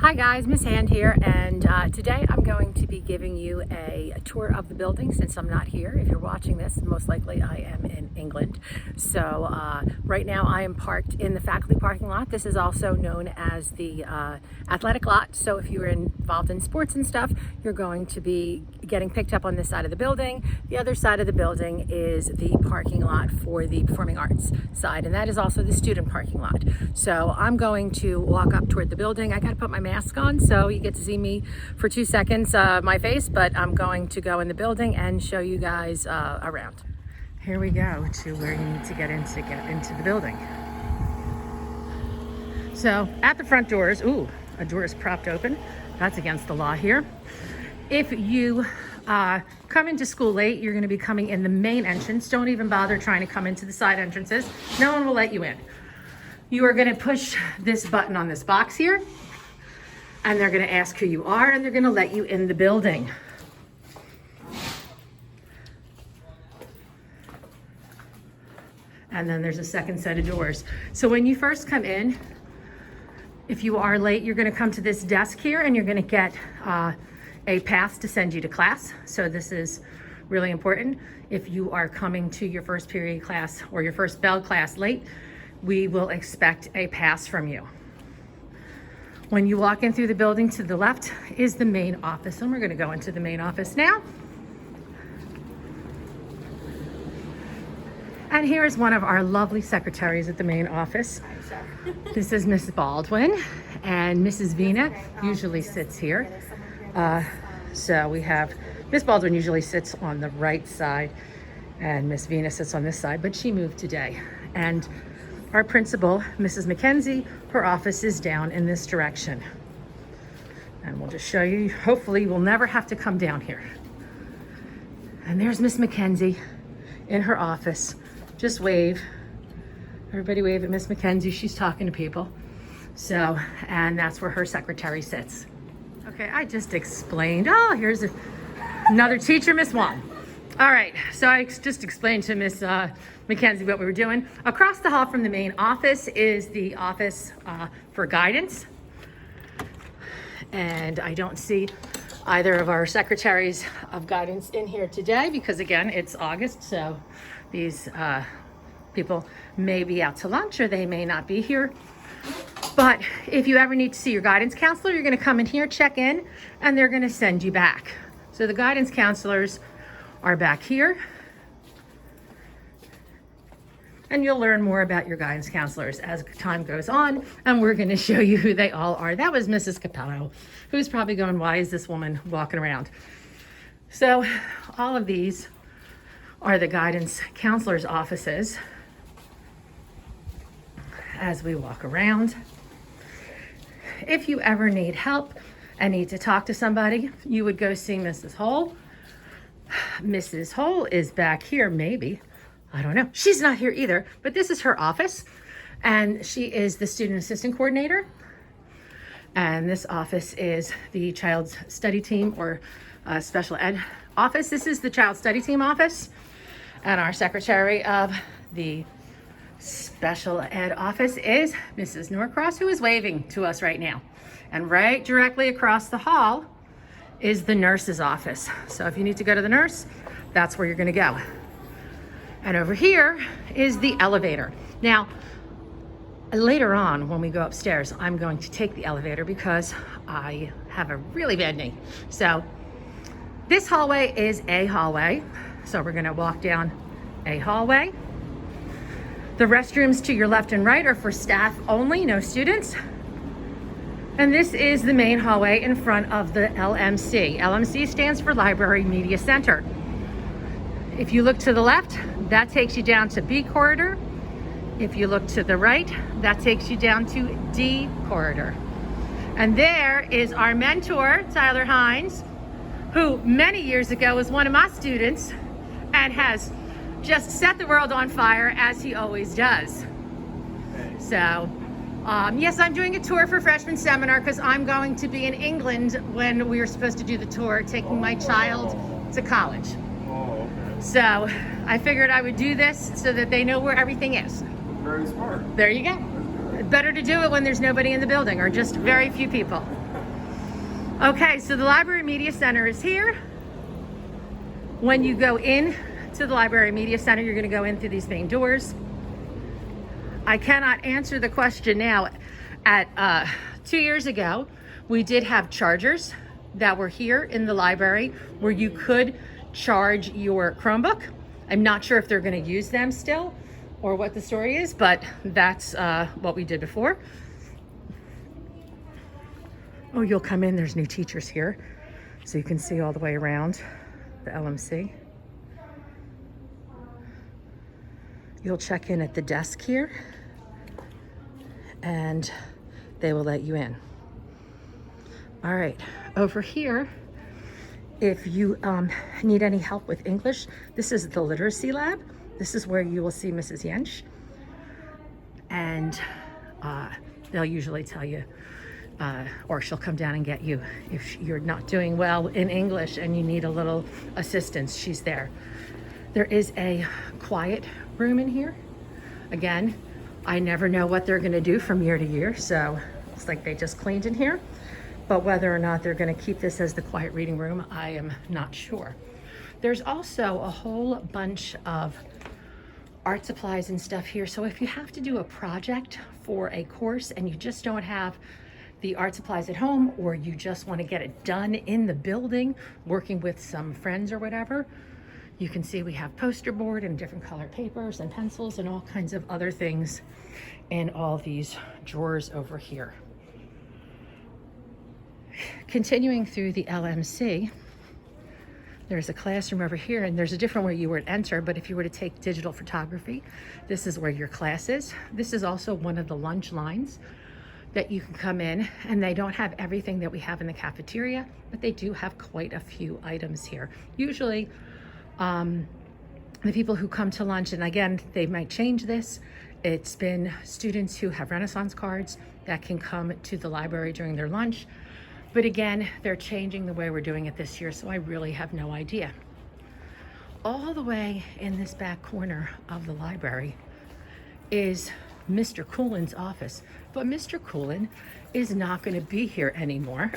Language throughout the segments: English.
Hi guys, Miss Hand here, and today I'm going to be giving you a tour of the building since I'm not here. If you're watching this, most likely I am in England. So right now I am parked in the faculty parking lot. This is also known as the athletic lot. So if you're involved in sports and stuff, you're going to be getting picked up on this side of the building. The other side of the building is the parking lot for the performing arts side, and that is also the student parking lot. So I'm going to walk up toward the building. I got to put my mask on so you get to see me for 2 seconds, my face, but I'm going to go in the building and show you guys around. Here we go to where you need to get into the building. So at the front doors, ooh, a door is propped open. That's against the law here. If you come into school late, you're going to be coming in the main entrance. Don't even bother trying to come into the side entrances. No one will let you in. You are going to push this button on this box here, and they're going to ask who you are, and they're going to let you in the building. And then there's a second set of doors. So when you first come in, if you are late, you're going to come to this desk here, and you're going to get a pass to send you to class. So this is really important. If you are coming to your first period class or your first bell class late, we will expect a pass from you. When you walk in through the building, to the left is the main office, and we're going to go into the main office now. And here is one of our lovely secretaries at the main office. This is Mrs. Baldwin, and Mrs. Vina usually sits here. So we have Miss Baldwin usually sits on the right side, and Miss Vina sits on this side, but she moved today. And our principal, Mrs. McKenzie, her office is down in this direction. And we'll just show you. Hopefully we'll never have to come down here. And there's Miss McKenzie in her office. Just wave. Everybody wave at Miss McKenzie. She's talking to people. So, and that's where her secretary sits. Okay, I just explained. Oh, here's another teacher, Miss Wong. All right, so I just explained to Miss McKenzie what we were doing. Across the hall from the main office is the office for guidance. And I don't see either of our secretaries of guidance in here today because, again, it's August, so these people may be out to lunch or they may not be here. But if you ever need to see your guidance counselor, you're going to come in here, check in, and they're going to send you back. So the guidance counselors are back here. And you'll learn more about your guidance counselors as time goes on, and we're going to show you who they all are. That was Mrs. Capello, who's probably going, why is this woman walking around? So all of these are the guidance counselors' offices as we walk around. If you ever need help and need to talk to somebody, you would go see Mrs. Hole. Mrs. Hole is back here, maybe. I don't know. She's not here either, but this is her office, and she is the student assistant coordinator. And this office is the child's study team or special ed office. This is the child study team office, and our secretary of the special ed office is Mrs. Norcross, who is waving to us right now. And right directly across the hall is the nurse's office. So if you need to go to the nurse, that's where you're going to go. And over here is the elevator. Now, later on when we go upstairs, I'm going to take the elevator because I have a really bad knee. So this hallway is a hallway. So we're going to walk down a hallway. The restrooms to your left and right are for staff only, no students. And this is the main hallway in front of the LMC. LMC stands for Library Media Center. If you look to the left, that takes you down to B corridor. If you look to the right, that takes you down to D corridor. And there is our mentor, Tyler Hines, who many years ago was one of my students and has just set the world on fire, as he always does. So, yes, I'm doing a tour for freshman seminar because I'm going to be in England when we were supposed to do the tour, taking my child to college. So I figured I would do this so that they know where everything is. Very smart. There you go. Better to do it when there's nobody in the building or just very few people. Okay, so the Library Media Center is here. When you go in to the Library Media Center, you're going to go in through these main doors. I cannot answer the question now. At 2 years ago, we did have chargers that were here in the library where you could charge your Chromebook. I'm not sure if they're going to use them still or what the story is, but that's what we did before. Oh, you'll come in, there's new teachers here, so you can see all the way around the LMC. You'll check in at the desk here, and they will let you in. All right, over here, if you need any help with English, this is the literacy lab. This is where you will see Mrs. Yench, and they'll usually tell you, or she'll come down and get you if you're not doing well in English and you need a little assistance. She's there. There is a quiet room in here. Again, I never know what they're gonna do from year to year, so it's like they just cleaned in here. But whether or not they're gonna keep this as the quiet reading room, I am not sure. There's also a whole bunch of art supplies and stuff here. So if you have to do a project for a course and you just don't have the art supplies at home, or you just want to get it done in the building, working with some friends or whatever, you can see we have poster board and different colored papers and pencils and all kinds of other things in all these drawers over here. Continuing through the LMC, there's a classroom over here, and there's a different way you would enter, but if you were to take digital photography, this is where your class is. This is also one of the lunch lines that you can come in, and they don't have everything that we have in the cafeteria, but they do have quite a few items here. Usually, the people who come to lunch, and again, they might change this, it's been students who have Renaissance cards that can come to the library during their lunch. But again, they're changing the way we're doing it this year, so I really have no idea. All the way in this back corner of the library is Mr. Coolin's office, but Mr. Coolin is not going to be here anymore.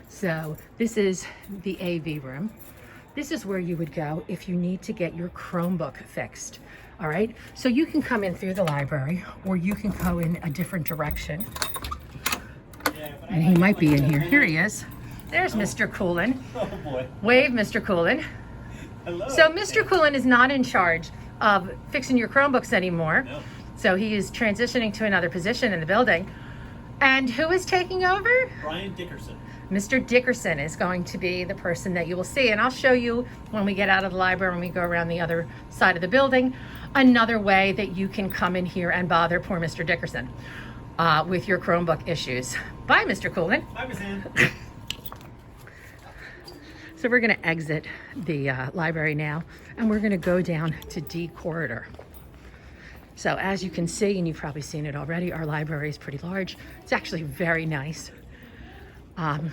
So this is the AV room. This is where you would go if you need to get your Chromebook fixed. All right, so you can come in through the library, or you can go in a different direction. And he might be in here. Here he is. There's Mr. Coolin. Oh boy. Wave, Mr. Coolin. Hello. So Mr. Coolin is not in charge of fixing your Chromebooks anymore. No. So he is transitioning to another position in the building. And who is taking over? Brian Dickerson. Mr. Dickerson is going to be the person that you will see. And I'll show you when we get out of the library, when we go around the other side of the building, another way that you can come in here and bother poor Mr. Dickerson with your Chromebook issues. Bye, Mr. Coolin. Hi, Miss Ann. So we're going to exit the library now, and we're going to go down to D corridor. So as you can see, and you've probably seen it already, our library is pretty large. It's actually very nice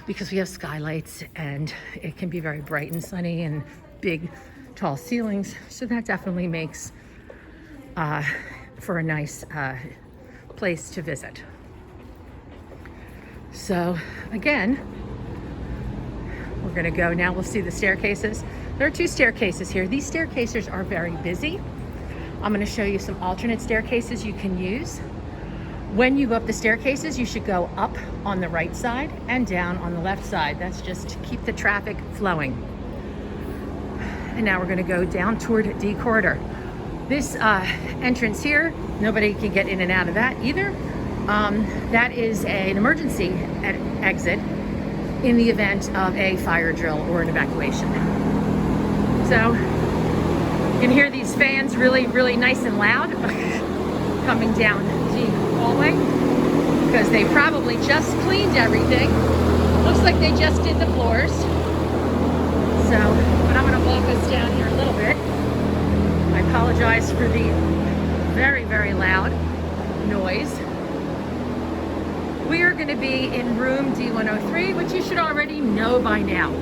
because we have skylights, and it can be very bright and sunny and big, tall ceilings. So that definitely makes for a nice place to visit. So again, we're going to go now. We'll see the staircases. There are two staircases here. These staircases are very busy. I'm going to show you some alternate staircases you can use. When you go up the staircases, you should go up on the right side and down on the left side. That's just to keep the traffic flowing. And now we're going to go down toward D corridor. This entrance here, nobody can get in and out of that either. That is an emergency exit in the event of a fire drill or an evacuation. So you can hear these fans really, really nice and loud coming down the hallway because they probably just cleaned everything. Looks like they just did the floors. So, but I'm going to walk us down here a little bit. I apologize for the very, very loud noise. We are going to be in room D103, which you should already know by now.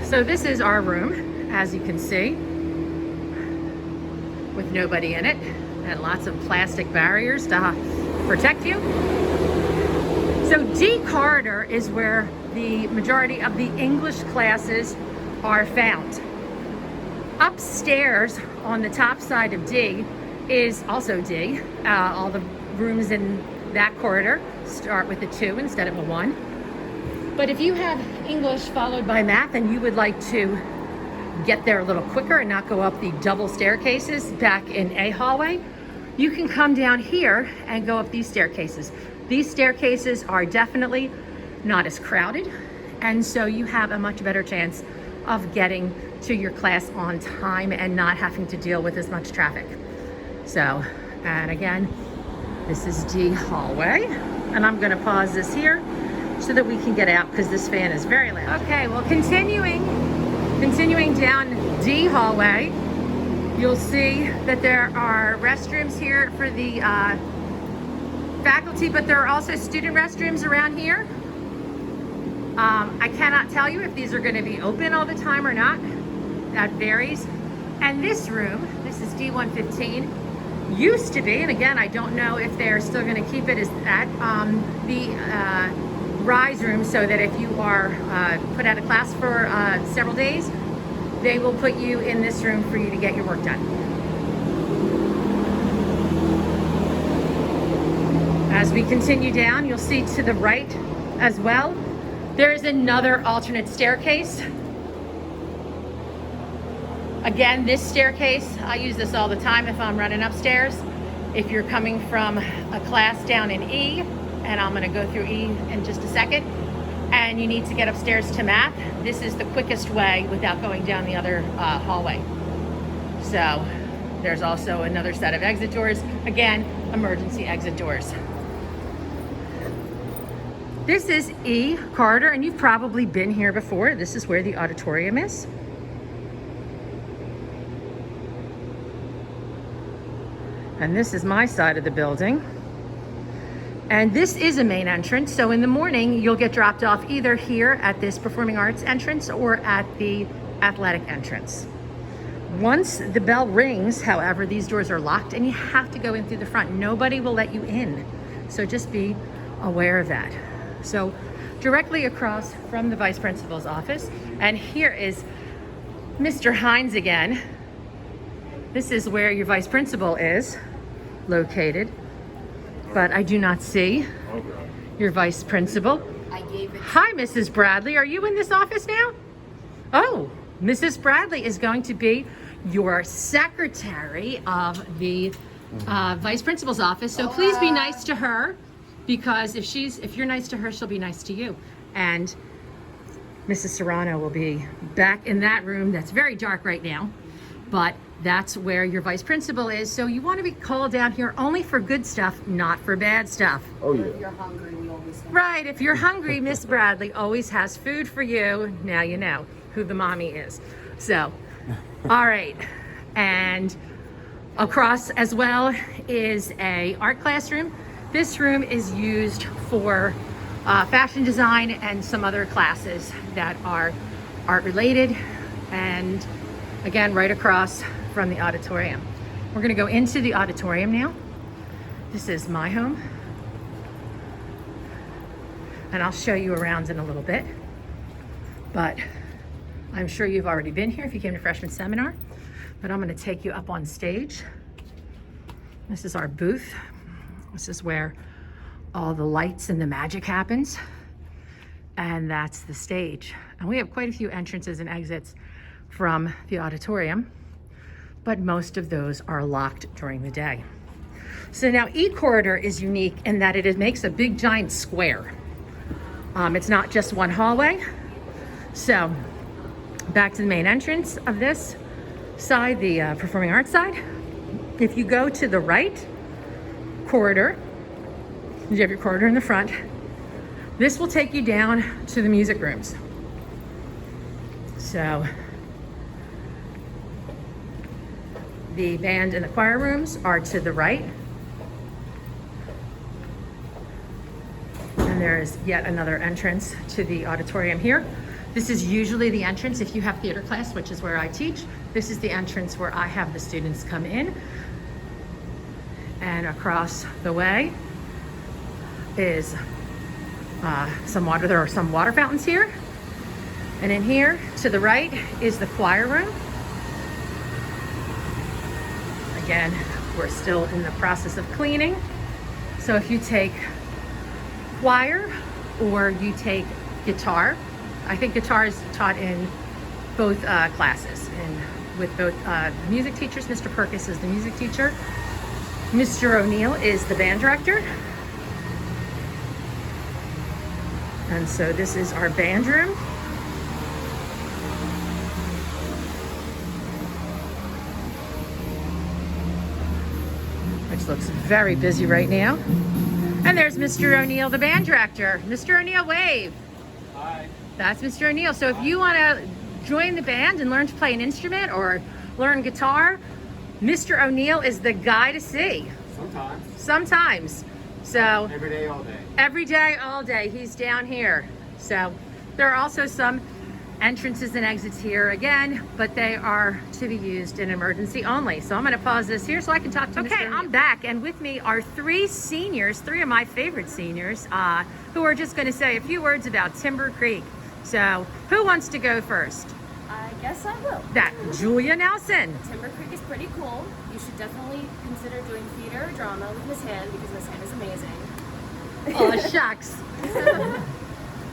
So this is our room, as you can see, with nobody in it and lots of plastic barriers to protect you. So D corridor is where the majority of the English classes are found. Upstairs on the top side of D is also D. All the rooms in that corridor start with a 2 instead of a 1. But if you have English followed by math and you would like to get there a little quicker and not go up the double staircases back in A hallway, you can come down here and go up these staircases. These staircases are definitely not as crowded, and so you have a much better chance of getting to your class on time and not having to deal with as much traffic. So, and again, this is D hallway, and I'm gonna pause this here so that we can get out because this fan is very loud. Okay, well, continuing down D hallway, you'll see that there are restrooms here for the faculty, but there are also student restrooms around here. I cannot tell you if these are going to be open all the time or not. That varies. And this room, this is D115, used to be, and again, I don't know if they're still going to keep it as that, the rise room, so that if you are put out of class for several days, they will put you in this room for you to get your work done. As we continue down, you'll see to the right as well, there is another alternate staircase. Again, this staircase, I use this all the time if I'm running upstairs. If you're coming from a class down in E, and I'm gonna go through E in just a second, and you need to get upstairs to math, this is the quickest way without going down the other hallway. So there's also another set of exit doors. Again, emergency exit doors. This is E corridor, and you've probably been here before. This is where the auditorium is. And this is my side of the building. And this is a main entrance. So in the morning, you'll get dropped off either here at this performing arts entrance or at the athletic entrance. Once the bell rings, however, these doors are locked and you have to go in through the front. Nobody will let you in. So just be aware of that. So directly across from the vice principal's office, and here is Mr. Hines again. This is where your vice principal is located, but I do not see your vice principal. Hi, Mrs. Bradley. Are you in this office now? Oh, Mrs. Bradley is going to be your secretary of the vice principal's office. So please be nice to her, because if you're nice to her, she'll be nice to you. And Mrs. Serrano will be back in that room that's very dark right now, but that's where your vice principal is. So you want to be called down here only for good stuff, not for bad stuff. Oh yeah. If you're hungry, we always have. Right, if you're hungry, Miss Bradley always has food for you. Now you know who the mommy is. So, all right. And across as well is a art classroom. This room is used for fashion design and some other classes that are art related. And again, right across from the auditorium. We're gonna go into the auditorium now. This is my home. And I'll show you around in a little bit. But I'm sure you've already been here if you came to freshman seminar. But I'm gonna take you up on stage. This is our booth. This is where all the lights and the magic happens. And that's the stage. And we have quite a few entrances and exits from the auditorium, but most of those are locked during the day. So now E corridor is unique in that it makes a big giant square. It's not just one hallway. So back to the main entrance of this side, the performing arts side. If you go to the right corridor, you have your corridor in the front. This will take you down to the music rooms. So the band and the choir rooms are to the right. And there's yet another entrance to the auditorium here. This is usually the entrance if you have theater class, which is where I teach. This is the entrance where I have the students come in. And across the way is some water. There are some water fountains here. And in here to the right is the choir room. Again, we're still in the process of cleaning. So if you take choir or you take guitar, I think guitar is taught in both classes, and with both music teachers. Mr. Perkis is the music teacher. Mr. O'Neill is the band director. And so this is our band room. Which looks very busy right now. And there's Mr. O'Neill, the band director. Mr. O'Neill, wave. Hi. That's Mr. O'Neill. So if you want to join the band and learn to play an instrument or learn guitar, Mr. O'Neill is the guy to see. Sometimes. So Every day, all day. every day, all day, he's down here. So there are also some entrances and exits here again, but they are to be used in emergency only. So I'm going to pause this here so I can talk to Mr. Okay, I'm back, and with me are three seniors, three of my favorite seniors, who are just going to say a few words about Timber Creek. So who wants to go first? I guess I will. That Julia Nelson. Timber Creek is pretty cool. You should definitely consider doing theater or drama with Miss Han because Miss Han is amazing. Oh, shucks.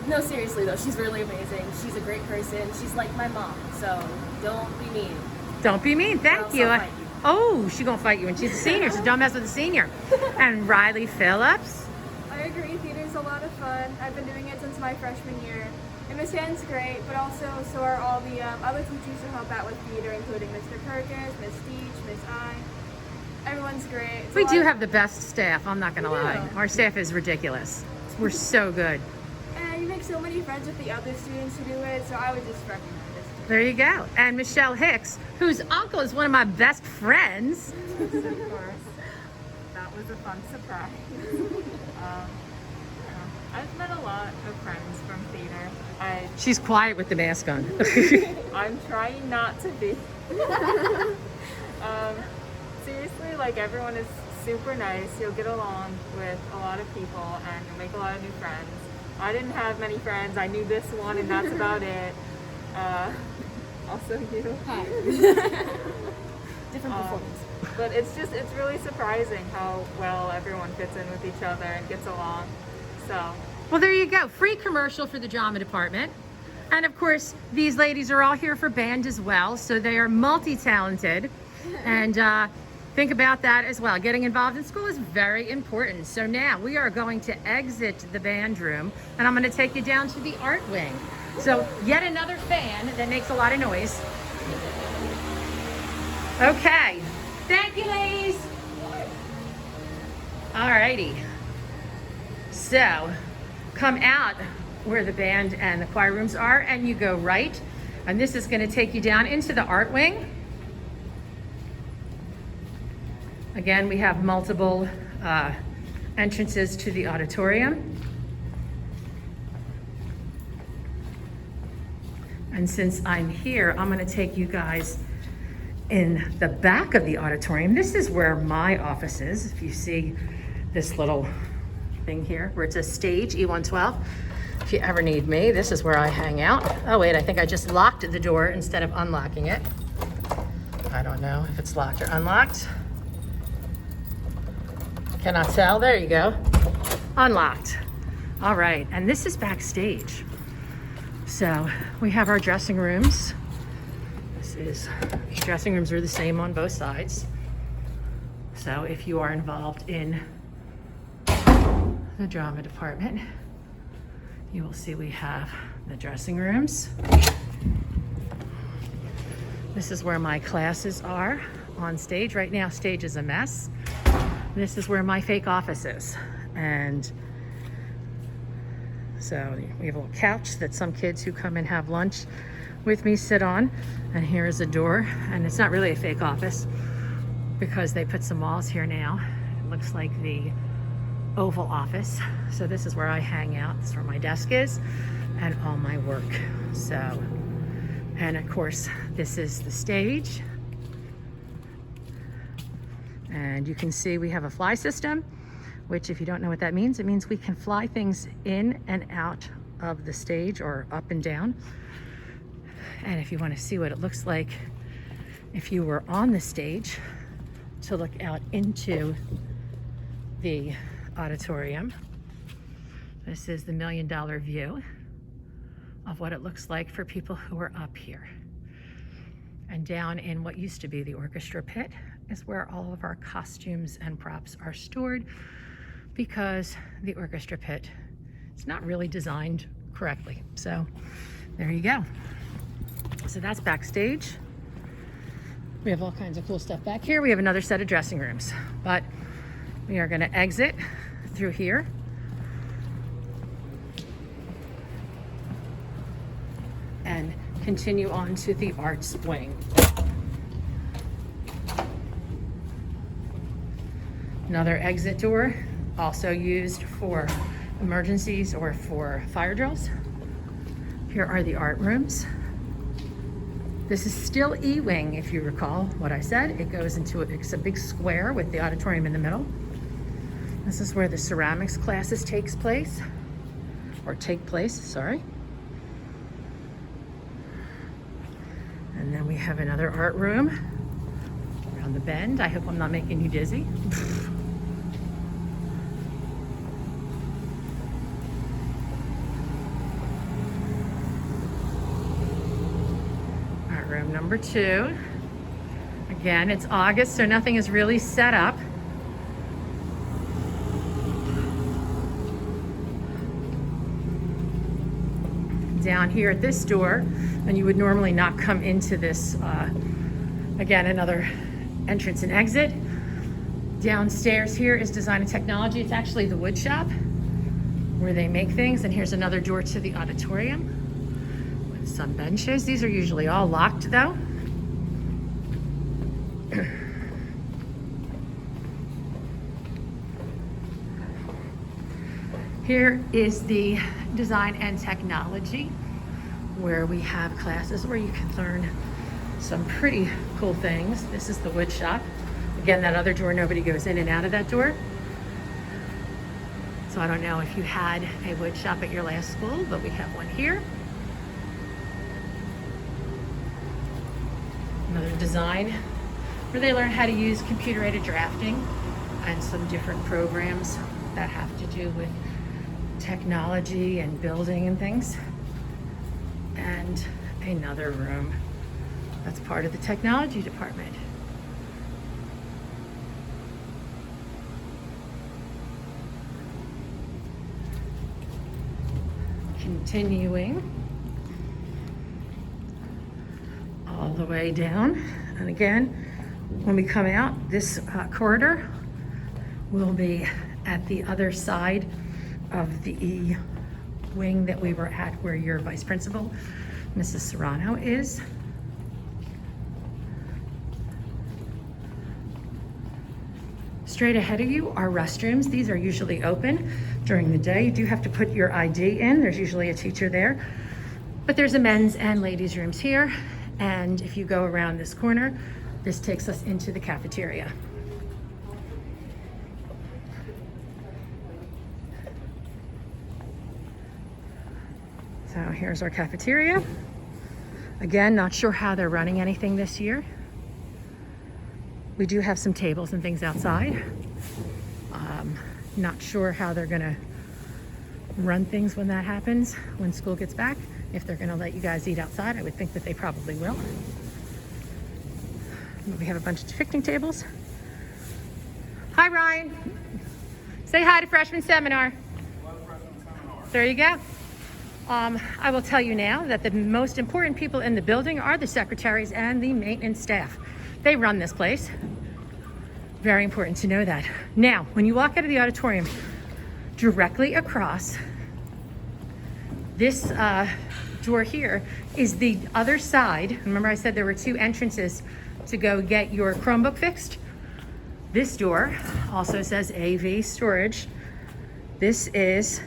No, seriously though, she's really amazing. She's a great person. She's like my mom, so don't be mean. Don't be mean. Thank else you. I'll fight you. Oh, she's going to fight you, and she's a senior, so don't mess with a senior. And Riley Phillips. I agree, theater's a lot of fun. I've been doing it since my freshman year. And Miss Han's great, but also so are all the other teachers who help out with theater, including Mr. Perkins, Miss Deach, Miss I. Everyone's great. It's a We lot do of- have the best staff, I'm not going to lie. Yeah. Our staff is ridiculous. We're so good. And you make so many friends with the other students who do it, so I would just recommend this. There you go. And Michelle Hicks, whose uncle is one of my best friends. Of course. That was a fun surprise. I've met a lot of friends from theater. She's quiet with the mask on. I'm trying not to be. Seriously, like everyone is super nice. You'll get along with a lot of people and you'll make a lot of new friends. I didn't have many friends. I knew this one and that's about it. Also you. Hi. Different performance. But it's really surprising how well everyone fits in with each other and gets along. So, Well, there you go. Free commercial for the drama department. And of course, these ladies are all here for band as well. So they are multi-talented. And think about that as well. Getting involved in school is very important. So now we are going to exit the band room and I'm going to take you down to the art wing. So yet another fan that makes a lot of noise. Okay. Thank you, ladies. All righty. So come out where the band and the choir rooms are and you go right. And this is going to take you down into the art wing. Again, we have multiple entrances to the auditorium. And since I'm here, I'm going to take you guys in the back of the auditorium. This is where my office is. If you see this little thing here where it says stage E112. If you ever need me, this is where I hang out. Oh wait, I think I just locked the door instead of unlocking it. I don't know if it's locked or unlocked. Cannot tell. There you go. Unlocked. All right, and this is backstage. So we have our dressing rooms. These dressing rooms are the same on both sides. So if you are involved in the drama department, you will see we have the dressing rooms. This is where my classes are on stage. Right now, stage is a mess. This is where my fake office is. And so we have a little couch that some kids who come and have lunch with me sit on. And here is a door. And it's not really a fake office because they put some walls here now. It looks like the Oval Office. So this is where I hang out. This is where my desk is and all my work. So, and of course, this is the stage. And you can see we have a fly system. which if you don't know what that means, it means we can fly things in and out of the stage or up and down. And if you want to see what it looks like if you were on the stage, to look out into the auditorium, this is the $1 million view of what it looks like for people who are up here. And down in what used to be the orchestra pit is where all of our costumes and props are stored, because the orchestra pit is not really designed correctly. So there you go. So that's backstage. We have all kinds of cool stuff back here. We have another set of dressing rooms, but we are going to exit through here. And continue on to the arts wing. Another exit door, also used for emergencies or for fire drills. Here are the art rooms. This is still E-wing, if you recall what I said. It goes into it's a big square with the auditorium in the middle. This is where the ceramics classes take place, sorry. And then we have another art room around the bend. I hope I'm not making you dizzy. Art room number 2. Again, it's August, so nothing is really set up. Down here at this door, and you would normally not come into this, again, another entrance and exit. Downstairs here is design and technology. It's actually the wood shop where they make things. And here's another door to the auditorium with some benches. These are usually all locked though. Here is the design and technology, where we have classes where you can learn some pretty cool things. This is the wood shop. Again, that other door, nobody goes in and out of that door. So I don't know if you had a wood shop at your last school, but we have one here. Another design where they learn how to use computer-aided drafting and some different programs that have to do with technology and building and things. And another room that's part of the technology department. Continuing all the way down, and again, when we come out, this corridor will be at the other side of the E wing that we were at, where your vice principal, Mrs. Serrano, is. Straight ahead of you are restrooms. These are usually open during the day. You do have to put your ID in. There's usually a teacher there. But there's a men's and ladies' rooms here. And if you go around this corner, this takes us into the cafeteria. So here's our cafeteria. Again, not sure how they're running anything this year. We do have some tables and things outside. Not sure how they're gonna run things when that happens, when school gets back. If they're gonna let you guys eat outside, I would think that they probably will. We have a bunch of picnic tables. Hi, Ryan. Say hi to Freshman Seminar. There you go. I will tell you now that the most important people in the building are the secretaries and the maintenance staff. They run this place. Very important to know that. Now, when you walk out of the auditorium, directly across this door here is the other side. Remember I said there were 2 entrances to go get your Chromebook fixed? This door also says AV storage. This is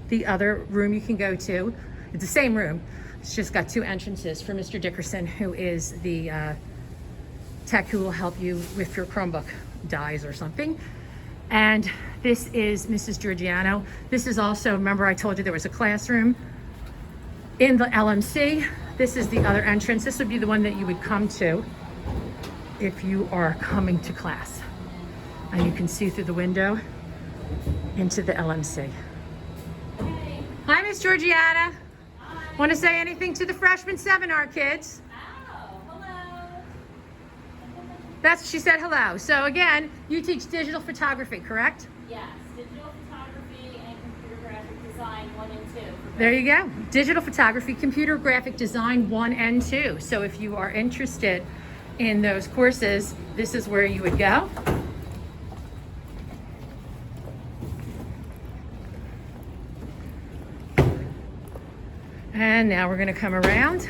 the other room you can go to. It's the same room. It's just got 2 entrances for Mr. Dickerson, who is the tech who will help you with your Chromebook dies or something. And This is Mrs. Georgiano. This is also, remember I told you there was a classroom in the LMC. This is the other entrance. This would be the one that you would come to if you are coming to class. And you can see through the window into the LMC. Hi, Miss Georgiana. Want to say anything to the freshman seminar kids? She said hello. So again, you teach digital photography, correct? Yes, digital photography and computer graphic design 1 and 2. There you go. Digital photography, computer graphic design 1 and 2. So if you are interested in those courses, this is where you would go. And now we're going to come around.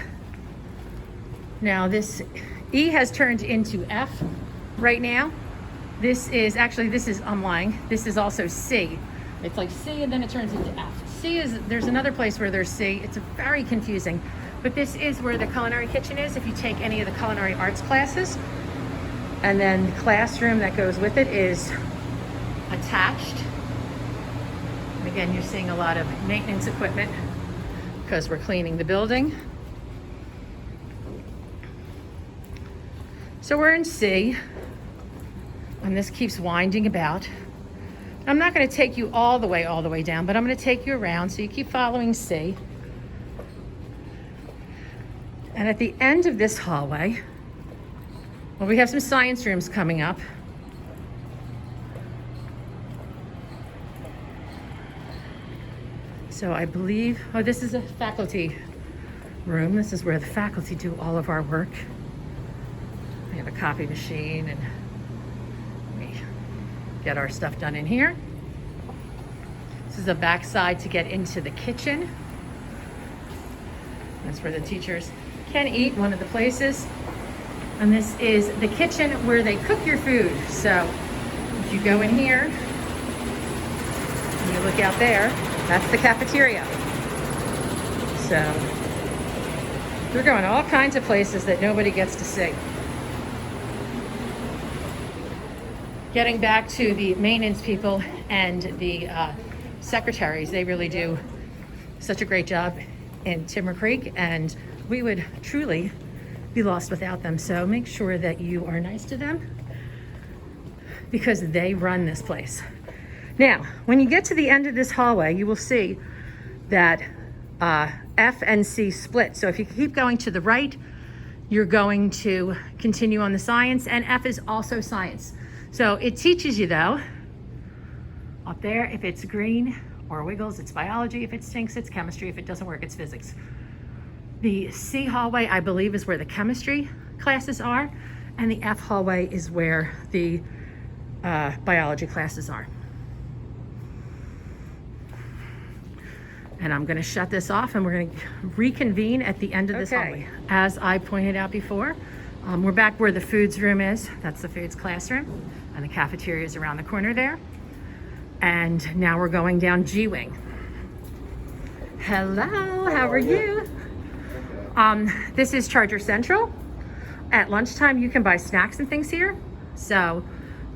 Now this E has turned into F right now. This is I'm lying. This is also C. It's like C and then it turns into F. C is, there's another place where there's C. It's very confusing. But this is where the culinary kitchen is if you take any of the culinary arts classes. And then the classroom that goes with it is attached. And again, you're seeing a lot of maintenance equipment because we're cleaning the building. So we're in C, and this keeps winding about. I'm not going to take you all the way down, but I'm going to take you around so you keep following C. And at the end of this hallway, well, we have some science rooms coming up. So I believe, oh, this is a faculty room. This is where the faculty do all of our work. We have a copy machine and we get our stuff done in here. This is the back side to get into the kitchen. That's where the teachers can eat, one of the places. And this is the kitchen where they cook your food. So if you go in here and you look out there, that's the cafeteria. So we're going all kinds of places that nobody gets to see. Getting back to the maintenance people and the secretaries, they really do such a great job in Timber Creek, and we would truly be lost without them. So make sure that you are nice to them because they run this place. Now, when you get to the end of this hallway, you will see that F and C split. So if you keep going to the right, you're going to continue on the science, and F is also science. So it teaches you though, up there, if it's green or wiggles, it's biology. If it stinks, it's chemistry. If it doesn't work, it's physics. The C hallway, I believe, is where the chemistry classes are, and the F hallway is where the biology classes are. And I'm going to shut this off and we're going to reconvene at the end of this hallway. As I pointed out before, we're back where the foods room is. That's the foods classroom, and the cafeteria is around the corner there. And now we're going down G Wing. Hello, how are you? This is Charger Central. At lunchtime, you can buy snacks and things here. So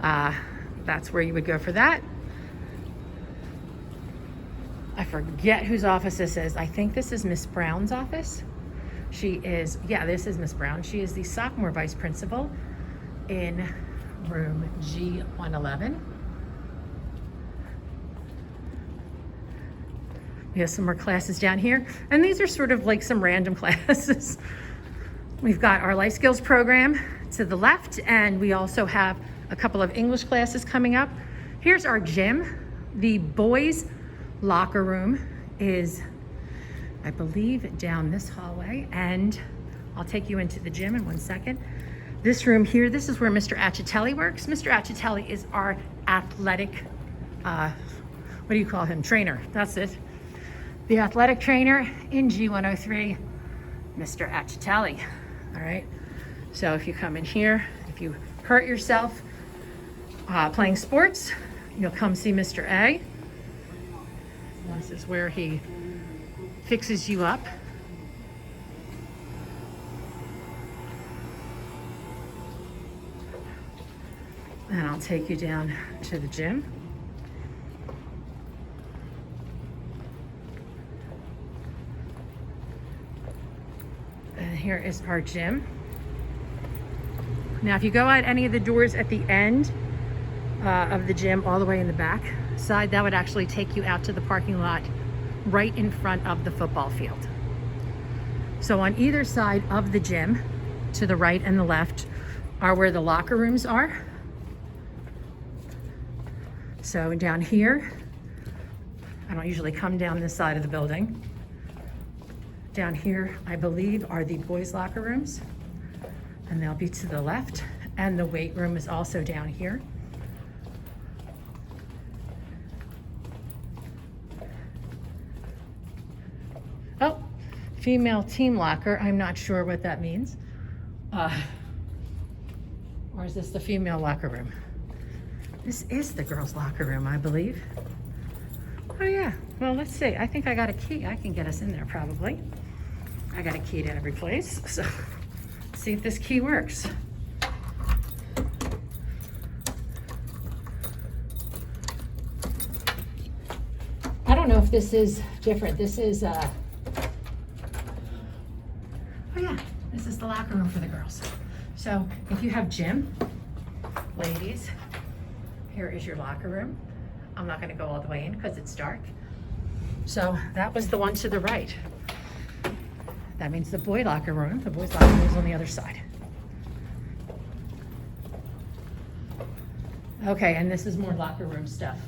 that's where you would go for that. I forget whose office this is. I think this is Miss Brown's office. She is, yeah, this is Miss Brown. She is the sophomore vice principal in room G111. We have some more classes down here. And these are sort of like some random classes. We've got our life skills program to the left, and we also have a couple of English classes coming up. Here's our gym. The boys' locker room is, I believe, down this hallway, and I'll take you into the gym in 1 second. This room here, this is where Mr. Acitelli works. Mr. Acitelli is our athletic, what do you call him? Trainer, that's it. The athletic trainer in G103, Mr. Acitelli, all right? So if you come in here, if you hurt yourself playing sports, you'll come see Mr. A. This is where he fixes you up. And I'll take you down to the gym. here is our gym. Now, if you go out any of the doors at the end of the gym, all the way in the back side, that would actually take you out to the parking lot right in front of the football field. So on either side of the gym, to the right and the left, are where the locker rooms are. So down here, I don't usually come down this side of the building. Down here, I believe, are the boys' locker rooms, and they'll be to the left, and the weight room is also down here. Oh, female team locker. I'm not sure what that means. Or is this the female locker room? This is the girls' locker room, I believe. Oh yeah, well, let's see. I think I got a key. I can get us in there probably. I got a key to every place, so let's see if this key works. I don't know if this is different. This is, oh yeah, this is the locker room for the girls. So if you have gym, ladies, here is your locker room. I'm not gonna go all the way in because it's dark. So that was the one to the right. That means the boys' locker room is on the other side. Okay, and this is more locker room stuff.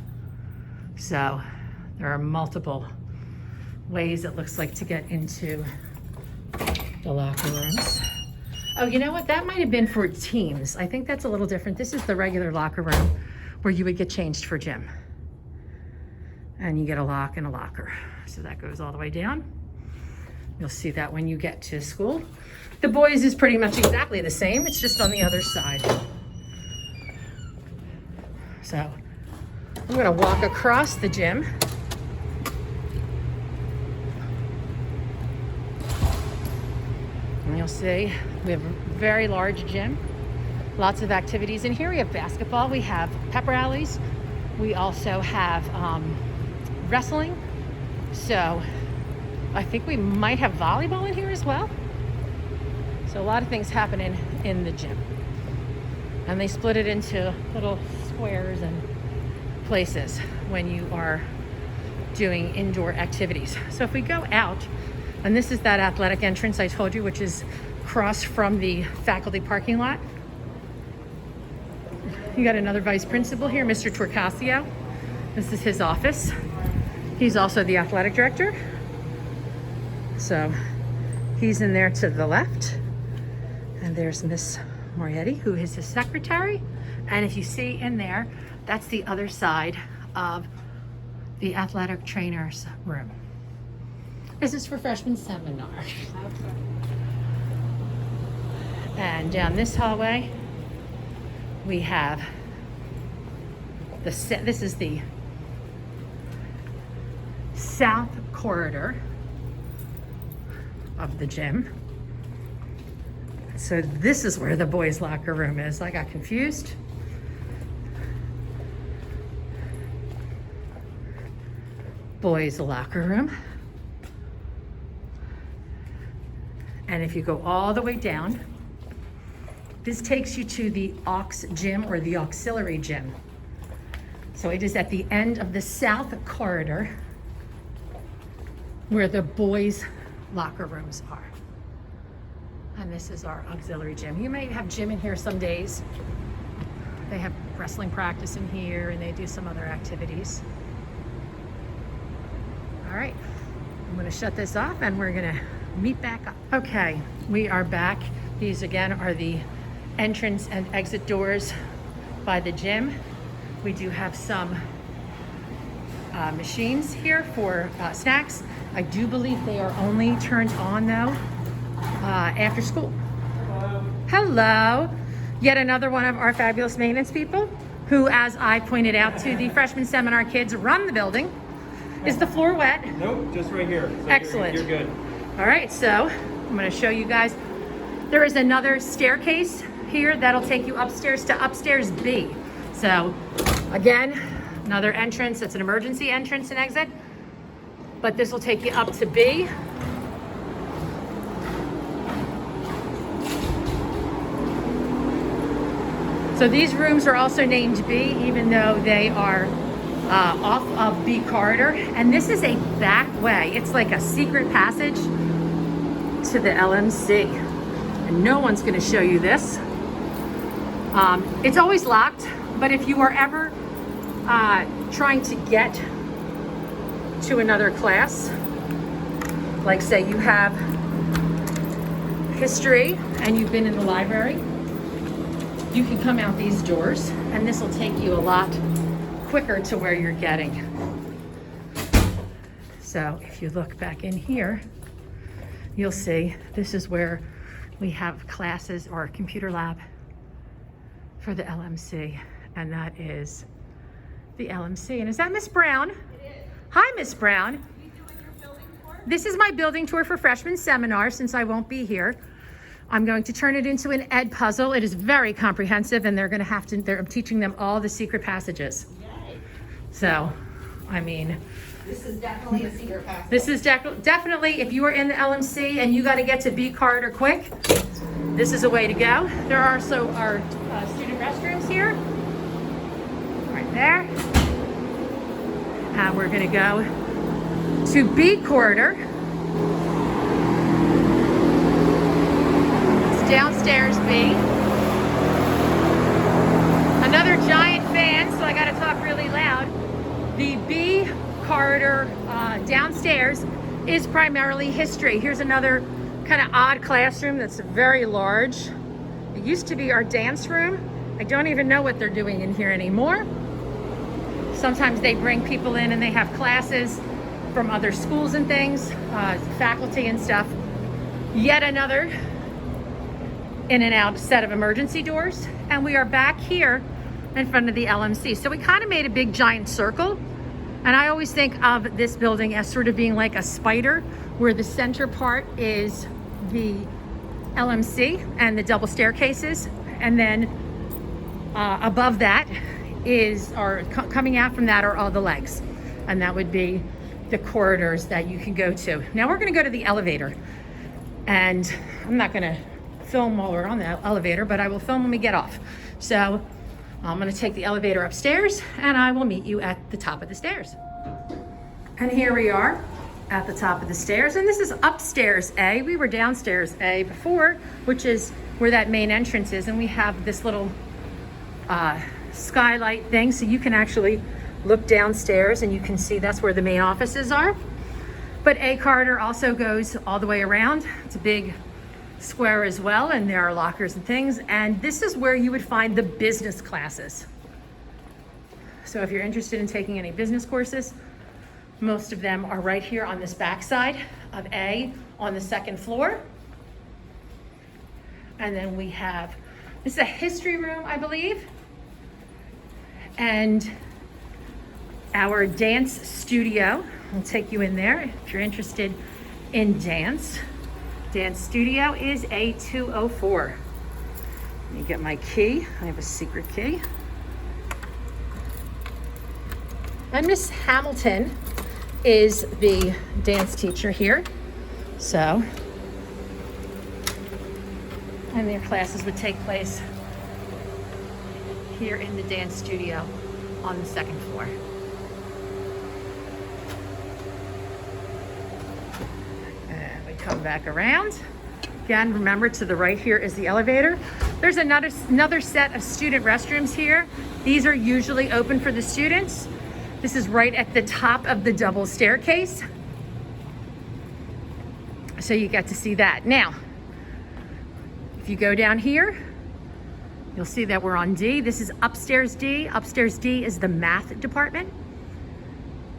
So there are multiple ways, it looks like, to get into the locker rooms. Oh, you know what? That might have been for teams. I think that's a little different. This is the regular locker room where you would get changed for gym. And you get a lock and a locker. So that goes all the way down. You'll see that when you get to school. The boys is pretty much exactly the same. It's just on the other side. So I'm gonna walk across the gym. And you'll see we have a very large gym. Lots of activities in here. We have basketball, we have pep rallies. We also have wrestling. So I think we might have volleyball in here as well. So a lot of things happening in the gym. And they split it into little squares and places when you are doing indoor activities. So if we go out, and this is that athletic entrance I told you, which is across from the faculty parking lot. You got another vice principal here, Mr. Torcasio. This is his office. He's also the athletic director. So he's in there to the left. And there's Miss Morietti, who is his secretary. And if you see in there, that's the other side of the athletic trainer's room. This is for freshman seminar. And down this hallway, we have this is the south corridor of the gym. So this is where the boys' locker room is. I got confused. Boys' locker room. And if you go all the way down, this takes you to the aux gym, or the auxiliary gym. So it is at the end of the south corridor where the boys' locker rooms are. And this is our auxiliary gym. You may have gym in here some days. They have wrestling practice in here, and they do some other activities. All right, I'm gonna shut this off and we're gonna meet back up. Okay, we are back. These again are the entrance and exit doors by the gym. We do have some machines here for snacks. I do believe they are only turned on though after school. Hello. Yet another one of our fabulous maintenance people who, as I pointed out to the freshman seminar kids, run the building. Is the floor wet? Nope, just right here. So Excellent. You're good. All right, so I'm gonna show you guys. There is another staircase here that'll take you upstairs to upstairs B. So again, another entrance. It's an emergency entrance and exit, but this will take you up to B. So these rooms are also named B, even though they are off of B corridor. And this is a back way. It's like a secret passage to the LMC. And no one's gonna show you this. It's always locked, but if you are ever trying to get to another class, like say you have history and you've been in the library, you can come out these doors and this will take you a lot quicker to where you're getting. So if you look back in here, you'll see this is where we have classes or a computer lab for the LMC, and that is the LMC. And is that Miss Brown? It is. Hi, Miss Brown. Are you doing your building tour? This is my building tour for freshman seminar since I won't be here. I'm going to turn it into an ed puzzle. It is very comprehensive, and I'm teaching them all the secret passages. Yay. So, I mean, This is definitely a secret passage. this is definitely, if you are in the LMC and you got to get to B corridor quick, this is a way to go. There are also our student restrooms here, right there. And we're gonna go to B corridor. It's downstairs B. Another giant fan, so I gotta talk really loud. The B corridor downstairs is primarily history. Here's another kind of odd classroom that's very large. It used to be our dance room. I don't even know what they're doing in here anymore. Sometimes they bring people in and they have classes from other schools and things, faculty and stuff. Yet another in and out set of emergency doors. And we are back here in front of the LMC. So we kind of made a big giant circle. And I always think of this building as sort of being like a spider, where the center part is the LMC and the double staircases. And then above that coming out from that are all the legs. And that would be the corridors that you can go to. Now we're gonna go to the elevator. And I'm not gonna film while we're on the elevator, but I will film when we get off. So I'm gonna take the elevator upstairs and I will meet you at the top of the stairs. And here we are at the top of the stairs, and this is upstairs A. We were downstairs A before, which is where that main entrance is, and we have this little skylight thing, so you can actually look downstairs and you can see that's where the main offices are. But A corridor also goes all the way around. It's a big square as well, and there are lockers and things, and this is where you would find the business classes. So if you're interested in taking any business courses, most of them are right here on this back side of A on the second floor. And then we have, this is a history room, I believe, and our dance studio. I'll take you in there if you're interested in dance. Dance studio is A204. Let me get my key. I have a secret key. And Miss Hamilton is the dance teacher here. So, and their classes would take place here in the dance studio on the second floor. Come back around. Again, remember, to the right here is the elevator. There's another set of student restrooms here. These are usually open for the students. This is right at the top of the double staircase. So you get to see that. Now, if you go down here, you'll see that we're on D. This is upstairs D. Upstairs D is the math department.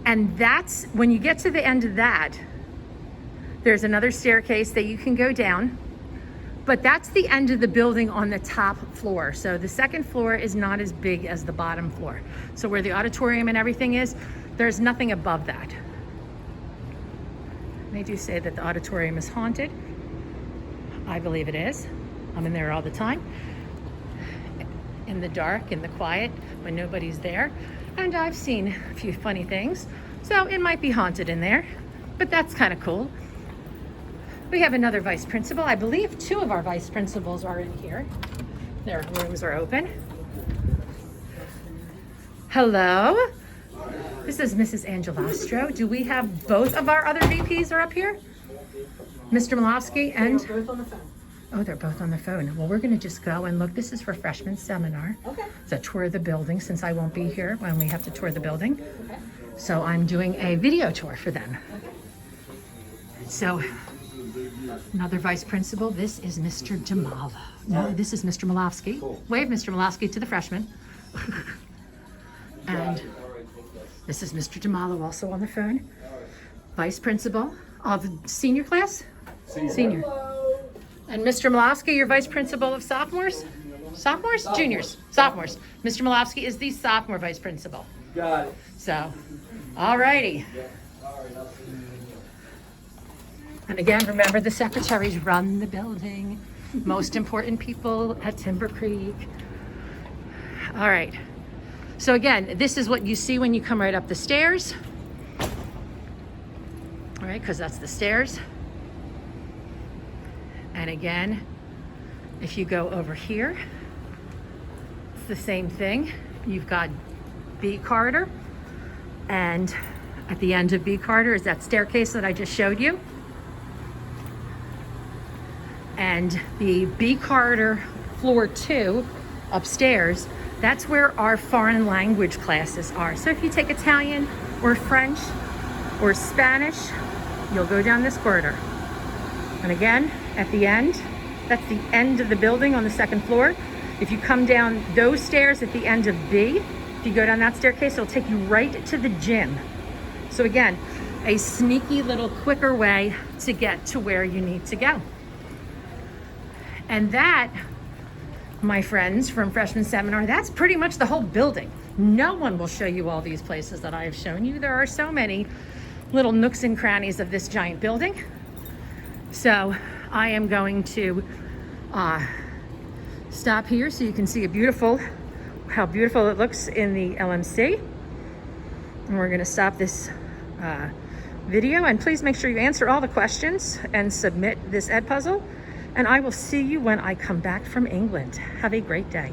And that's, when you get to the end of that, there's another staircase that you can go down, but that's the end of the building on the top floor. So the second floor is not as big as the bottom floor. So where the auditorium and everything is, there's nothing above that. They do say that the auditorium is haunted. I believe it is. I'm in there all the time, in the dark, in the quiet, when nobody's there. And I've seen a few funny things. So it might be haunted in there, but that's kind of cool. We have another vice principal. I believe two of our vice principals are in here. Their rooms are open. Hello. This is Mrs. Angelastro. Do we have both of our other VPs are up here? Mr. Malofsky and? They're both on the phone. Oh, they're both on the phone. Well, we're going to just go and look. This is for freshman seminar. Okay. It's a tour of the building since I won't be here when we have to tour the building. Okay. So I'm doing a video tour for them. So another vice principal. This is Mr. Jamala. No, this is Mr. Malofsky. Wave Mr. Malofsky to the freshmen. And this is Mr. Jamala also on the phone. Vice principal of the senior class? Senior. And Mr. Malofsky, your vice principal of sophomores? Sophomores? Juniors. Sophomores. Mr. Malofsky is the sophomore vice principal. Got it. So, all righty. And again, remember the secretaries run the building. Most important people at Timber Creek. All right. So again, this is what you see when you come right up the stairs. All right, because that's the stairs. And again, if you go over here, it's the same thing. You've got B corridor, and at the end of B corridor is that staircase that I just showed you. And the B corridor floor 2 upstairs, that's where our foreign language classes are. So if you take Italian or French or Spanish, you'll go down this corridor. And again, at the end, that's the end of the building on the second floor. If you come down those stairs at the end of B, if you go down that staircase, it'll take you right to the gym. So again, a sneaky little quicker way to get to where you need to go. And that, my friends from Freshman Seminar, that's pretty much the whole building. No one will show you all these places that I have shown you. There are so many little nooks and crannies of this giant building. So I am going to stop here so you can see how beautiful it looks in the LMC. And we're gonna stop this video, and please make sure you answer all the questions and submit this Ed puzzle. And I will see you when I come back from England. Have a great day.